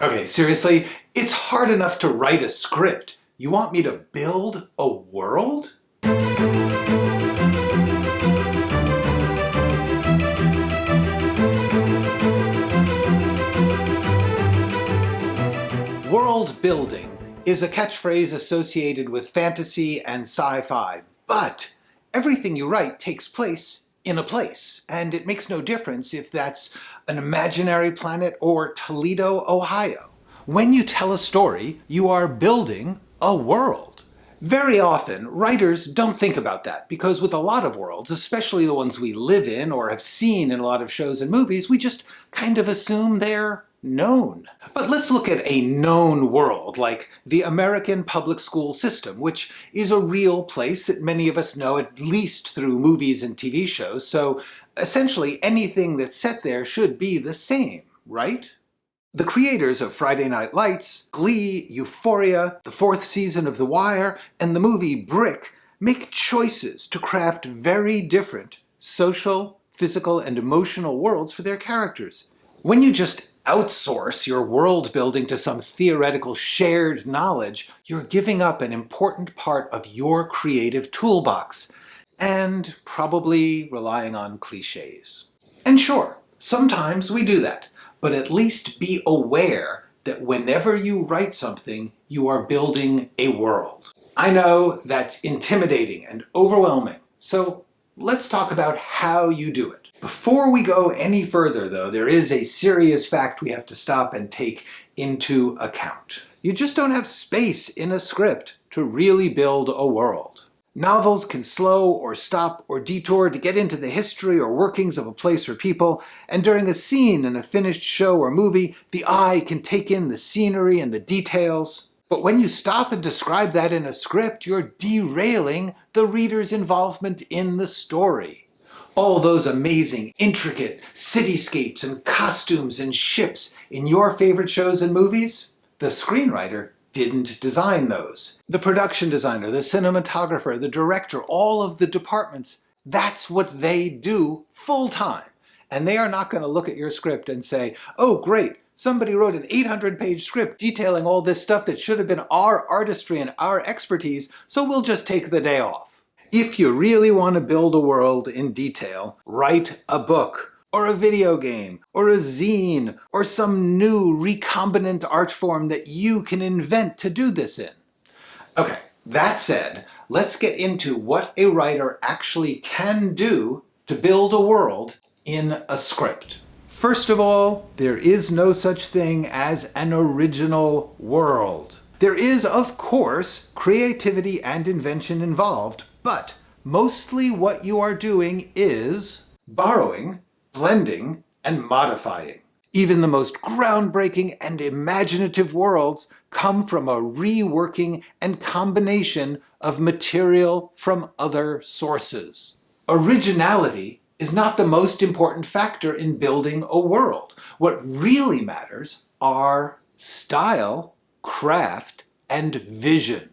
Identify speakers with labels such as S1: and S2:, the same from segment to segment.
S1: Okay, seriously, it's hard enough to write a script. You want me to build a world? World building is a catchphrase associated with fantasy and sci-fi, but everything you write takes place in a place, and it makes no difference if that's an imaginary planet or Toledo, Ohio. When you tell a story, you are building a world. Very often, writers don't think about that because with a lot of worlds, especially the ones we live in or have seen in a lot of shows and movies, we just kind of assume they're known. But let's look at a known world like the American public school system, which is a real place that many of us know at least through movies and TV shows, so essentially anything that's set there should be the same, right? The creators of Friday Night Lights, Glee, Euphoria, the fourth season of The Wire, and the movie Brick make choices to craft very different social, physical, and emotional worlds for their characters. When you just outsource your world building to some theoretical shared knowledge, you're giving up an important part of your creative toolbox, and probably relying on cliches. And sure, sometimes we do that, but at least be aware that whenever you write something, you are building a world. I know that's intimidating and overwhelming, so let's talk about how you do it. Before we go any further, though, there is a serious fact we have to stop and take into account. You just don't have space in a script to really build a world. Novels can slow or stop or detour to get into the history or workings of a place or people, and during a scene in a finished show or movie, the eye can take in the scenery and the details. But when you stop and describe that in a script, you're derailing the reader's involvement in the story. All those amazing, intricate cityscapes and costumes and ships in your favorite shows and movies? The screenwriter didn't design those. The production designer, the cinematographer, the director, all of the departments, that's what they do full-time. And they are not going to look at your script and say, oh great, somebody wrote an 800-page script detailing all this stuff that should have been our artistry and our expertise, so we'll just take the day off. If you really want to build a world in detail, write a book, or a video game, or a zine, or some new recombinant art form that you can invent to do this in. Okay, that said, let's get into what a writer actually can do to build a world in a script. First of all, there is no such thing as an original world. There is, of course, creativity and invention involved, but mostly what you are doing is borrowing, blending, and modifying. Even the most groundbreaking and imaginative worlds come from a reworking and combination of material from other sources. Originality is not the most important factor in building a world. What really matters are style, craft, and vision.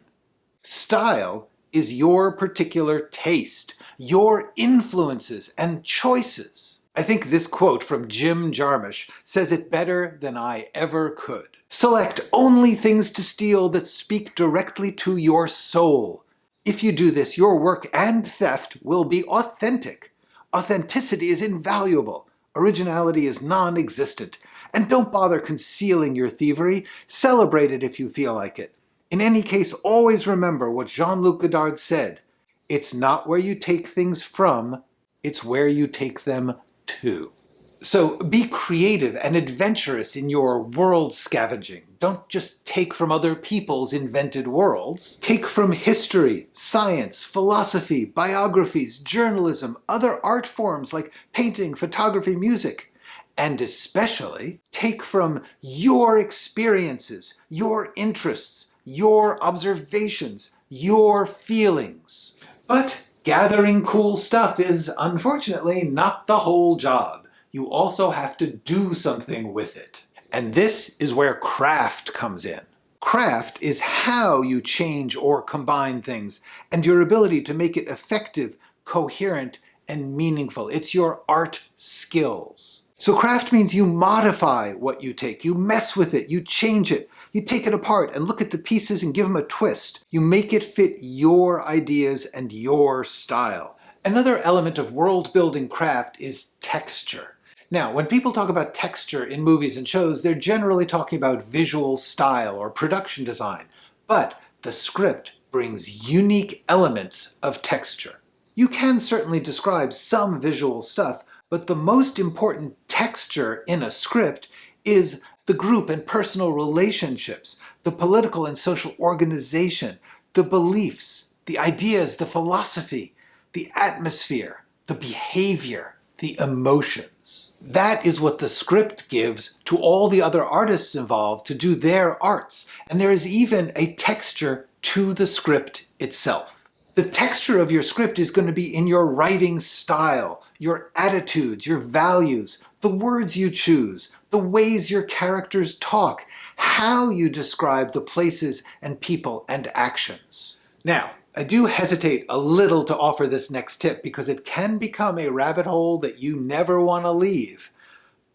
S1: Style is your particular taste, your influences and choices. I think this quote from Jim Jarmusch says it better than I ever could. Select only things to steal that speak directly to your soul. If you do this, your work and theft will be authentic. Authenticity is invaluable. Originality is non-existent. And don't bother concealing your thievery. Celebrate it if you feel like it. In any case, always remember what Jean-Luc Godard said. It's not where you take things from, it's where you take them to. So be creative and adventurous in your world scavenging. Don't just take from other people's invented worlds. Take from history, science, philosophy, biographies, journalism, other art forms like painting, photography, music. And especially take from your experiences, your interests, your observations, your feelings. But gathering cool stuff is unfortunately not the whole job. You also have to do something with it. And this is where craft comes in. Craft is how you change or combine things, and your ability to make it effective, coherent, and meaningful. It's your art skills. So craft means you modify what you take. You mess with it, you change it. You take it apart and look at the pieces and give them a twist. You make it fit your ideas and your style. Another element of world-building craft is texture. Now, when people talk about texture in movies and shows, they're generally talking about visual style or production design. But the script brings unique elements of texture. You can certainly describe some visual stuff, but the most important texture in a script is the group and personal relationships, the political and social organization, the beliefs, the ideas, the philosophy, the atmosphere, the behavior, the emotions. That is what the script gives to all the other artists involved to do their arts. And there is even a texture to the script itself. The texture of your script is going to be in your writing style, your attitudes, your values, the words you choose, the ways your characters talk, how you describe the places and people and actions. Now, I do hesitate a little to offer this next tip because it can become a rabbit hole that you never want to leave.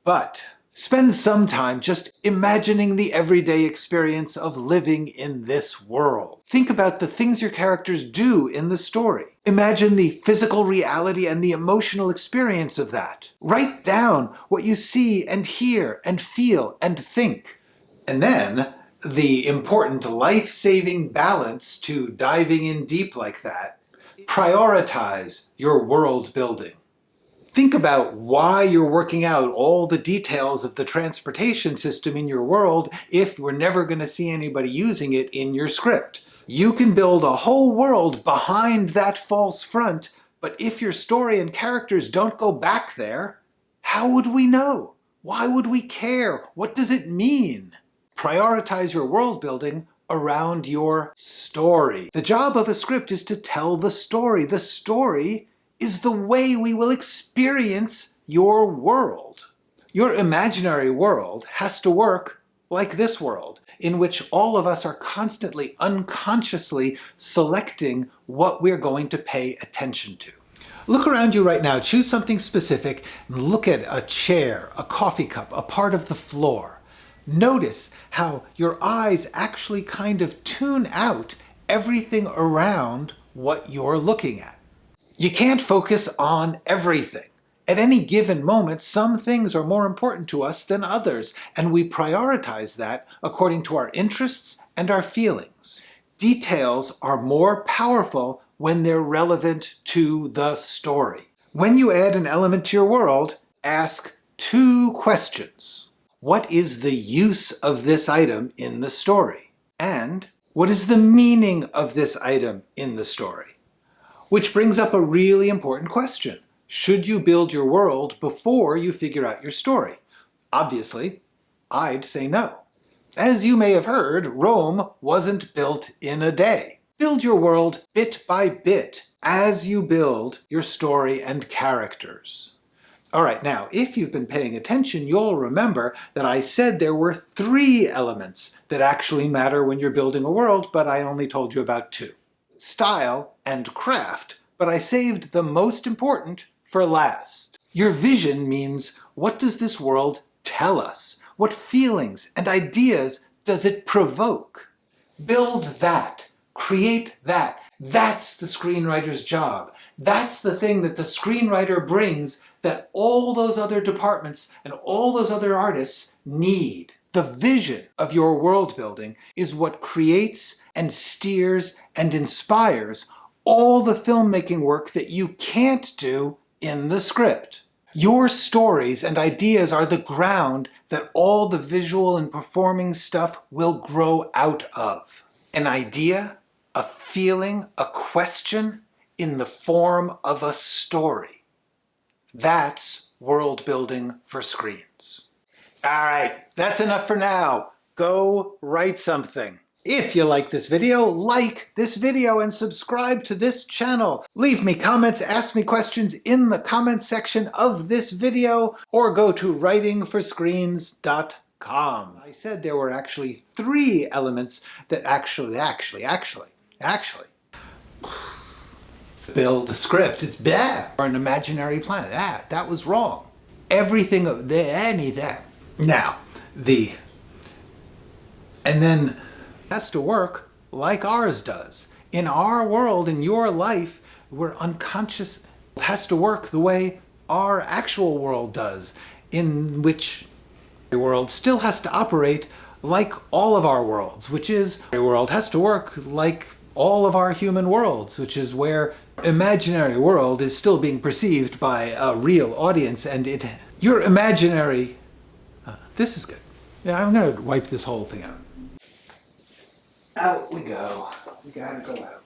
S1: But spend some time just imagining the everyday experience of living in this world. Think about the things your characters do in the story. Imagine the physical reality and the emotional experience of that. Write down what you see and hear and feel and think. And then the important life-saving balance to diving in deep like that, prioritize your world building. Think about why you're working out all the details of the transportation system in your world if we're never going to see anybody using it in your script. You can build a whole world behind that false front, but if your story and characters don't go back there, how would we know? Why would we care? What does it mean? Prioritize your world building around your story. The job of a script is to tell the story. The story is the way we will experience your world. Your imaginary world has to work like this world, in which all of us are constantly, unconsciously selecting what we're going to pay attention to. Look around you right now, choose something specific, and look at a chair, a coffee cup, a part of the floor. Notice how your eyes actually kind of tune out everything around what you're looking at. You can't focus on everything. At any given moment, some things are more important to us than others, and we prioritize that according to our interests and our feelings. Details are more powerful when they're relevant to the story. When you add an element to your world, ask 2 questions. What is the use of this item in the story? And what is the meaning of this item in the story? Which brings up a really important question. Should you build your world before you figure out your story? Obviously, I'd say no. As you may have heard, Rome wasn't built in a day. Build your world bit by bit as you build your story and characters. All right, now, if you've been paying attention, you'll remember that I said there were 3 elements that actually matter when you're building a world, but I only told you about 2. Style and craft, but I saved the most important for last. Your vision means, what does this world tell us? What feelings and ideas does it provoke? Build that. Create that. That's the screenwriter's job. That's the thing that the screenwriter brings that all those other departments and all those other artists need. The vision of your world building is what creates and steers and inspires all the filmmaking work that you can't do in the script. Your stories and ideas are the ground that all the visual and performing stuff will grow out of. An idea, a feeling, a question in the form of a story. That's world building for screens. All right, that's enough for now. Go write something. If you like this video and subscribe to this channel. Leave me comments, ask me questions in the comments section of this video, or go to writingforscreens.com. I said there were actually 3 elements that actually build a script. It's bad. Or an imaginary planet. That was wrong. everything of any that. Now, and then it has to work like ours does. In our world, in your life, we're unconscious. It has to work the way our actual world does, in which the world still has to operate like all of our worlds, which is the world has to work like all of our human worlds, which is where imaginary world is still being perceived by a real audience, and your imaginary, this is good. Yeah, I'm gonna wipe this whole thing out. Out we go. We gotta go out.